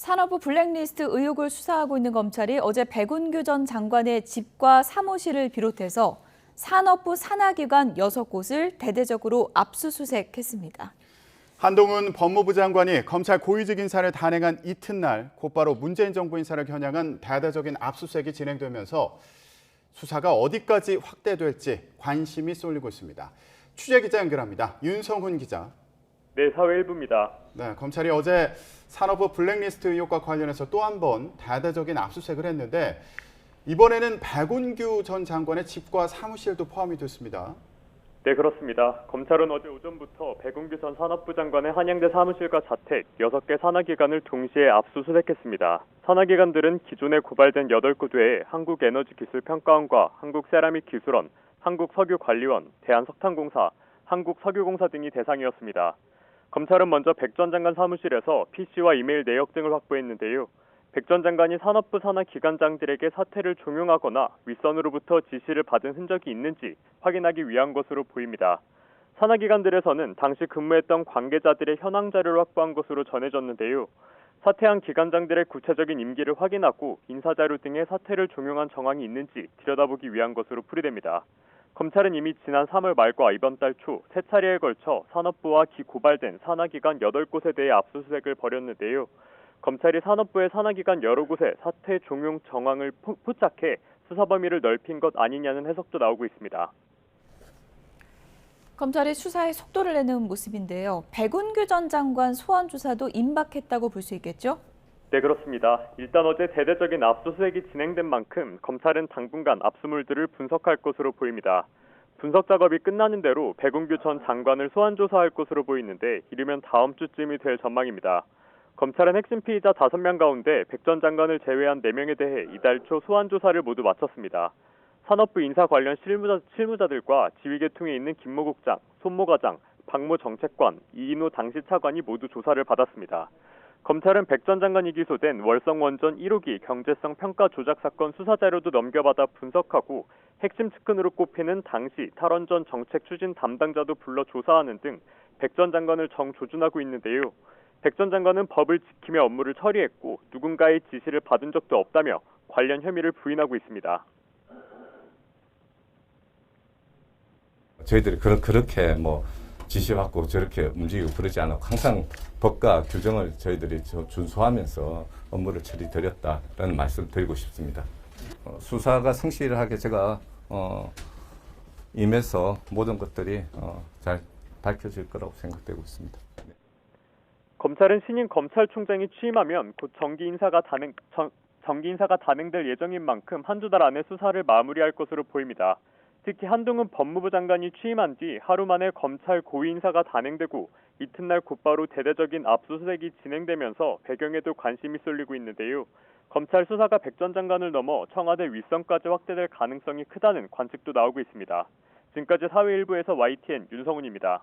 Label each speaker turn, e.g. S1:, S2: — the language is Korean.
S1: 산업부 블랙리스트 의혹을 수사하고 있는 검찰이 어제 백운규 전 장관의 집과 사무실을 비롯해서 산업부 산하기관 6곳을 대대적으로 압수수색했습니다.
S2: 한동훈 법무부 장관이 검찰 고위직 인사를 단행한 이튿날 곧바로 문재인 정부 인사를 겨냥한 대대적인 압수수색이 진행되면서 수사가 어디까지 확대될지 관심이 쏠리고 있습니다. 취재기자 연결합니다. 윤성훈 기자.
S3: 네, 사회 1부입니다.
S2: 네, 검찰이 어제 산업부 블랙리스트 의혹과 관련해서 또 한 번 대대적인 압수수색을 했는데 이번에는 백운규 전 장관의 집과 사무실도 포함이 됐습니다.
S3: 네, 그렇습니다. 검찰은 어제 오전부터 백운규 전 산업부 장관의 한양대 사무실과 자택 6개 산하기관을 동시에 압수수색했습니다. 산하기관들은 기존에 고발된 8곳 외에 한국에너지기술평가원과 한국세라믹기술원, 한국석유관리원, 대한석탄공사, 한국석유공사 등이 대상이었습니다. 검찰은 먼저 백 전 장관 사무실에서 PC와 이메일 내역 등을 확보했는데요. 백 전 장관이 산업부 산하 기관장들에게 사퇴를 종용하거나 윗선으로부터 지시를 받은 흔적이 있는지 확인하기 위한 것으로 보입니다. 산하 기관들에서는 당시 근무했던 관계자들의 현황 자료를 확보한 것으로 전해졌는데요. 사퇴한 기관장들의 구체적인 임기를 확인하고 인사자료 등의 사퇴를 종용한 정황이 있는지 들여다보기 위한 것으로 풀이됩니다. 검찰은 이미 지난 3월 말과 이번 달 초 3차례에 걸쳐 산업부와 고발된 산하기관 8곳에 대해 압수수색을 벌였는데요. 검찰이 산업부의 산하기관 여러 곳에 사퇴 종용 정황을 포착해 수사 범위를 넓힌 것 아니냐는 해석도 나오고 있습니다.
S1: 검찰이 수사에 속도를 내는 모습인데요. 백운규 전 장관 소환 조사도 임박했다고 볼 수 있겠죠?
S3: 네, 그렇습니다. 일단 어제 대대적인 압수수색이 진행된 만큼 검찰은 당분간 압수물들을 분석할 것으로 보입니다. 분석 작업이 끝나는 대로 백운규 전 장관을 소환 조사할 것으로 보이는데 이르면 다음 주쯤이 될 전망입니다. 검찰은 핵심 피의자 5명 가운데 백 전 장관을 제외한 4명에 대해 이달 초 소환 조사를 모두 마쳤습니다. 산업부 인사 관련 실무자들과 지휘계통에 있는 김모 국장, 손모 과장, 박모 정책관, 이인호 당시 차관이 모두 조사를 받았습니다. 검찰은 백 전 장관이 기소된 월성원전 1호기 경제성 평가 조작 사건 수사 자료도 넘겨받아 분석하고 핵심 측근으로 꼽히는 당시 탈원전 정책 추진 담당자도 불러 조사하는 등 백 전 장관을 정조준하고 있는데요. 백 전 장관은 법을 지키며 업무를 처리했고 누군가의 지시를 받은 적도 없다며 관련 혐의를 부인하고 있습니다.
S4: 저희들이 그렇게 지시받고 저렇게 움직이고 그러지 않고 항상 법과 규정을 저희들이 준수하면서 업무를 처리드렸다라는 말씀을 드리고 싶습니다. 수사가 성실하게 제가 임해서 모든 것들이 잘 밝혀질 거라고 생각되고 있습니다.
S3: 검찰은 신임 검찰총장이 취임하면 곧 정기 인사가 단행될 예정인 만큼 한두 달 안에 수사를 마무리할 것으로 보입니다. 특히 한동훈 법무부 장관이 취임한 뒤 하루 만에 검찰 고위 인사가 단행되고 이튿날 곧바로 대대적인 압수수색이 진행되면서 배경에도 관심이 쏠리고 있는데요. 검찰 수사가 백 전 장관을 넘어 청와대 윗선까지 확대될 가능성이 크다는 관측도 나오고 있습니다. 지금까지 사회1부에서 YTN 윤성훈입니다.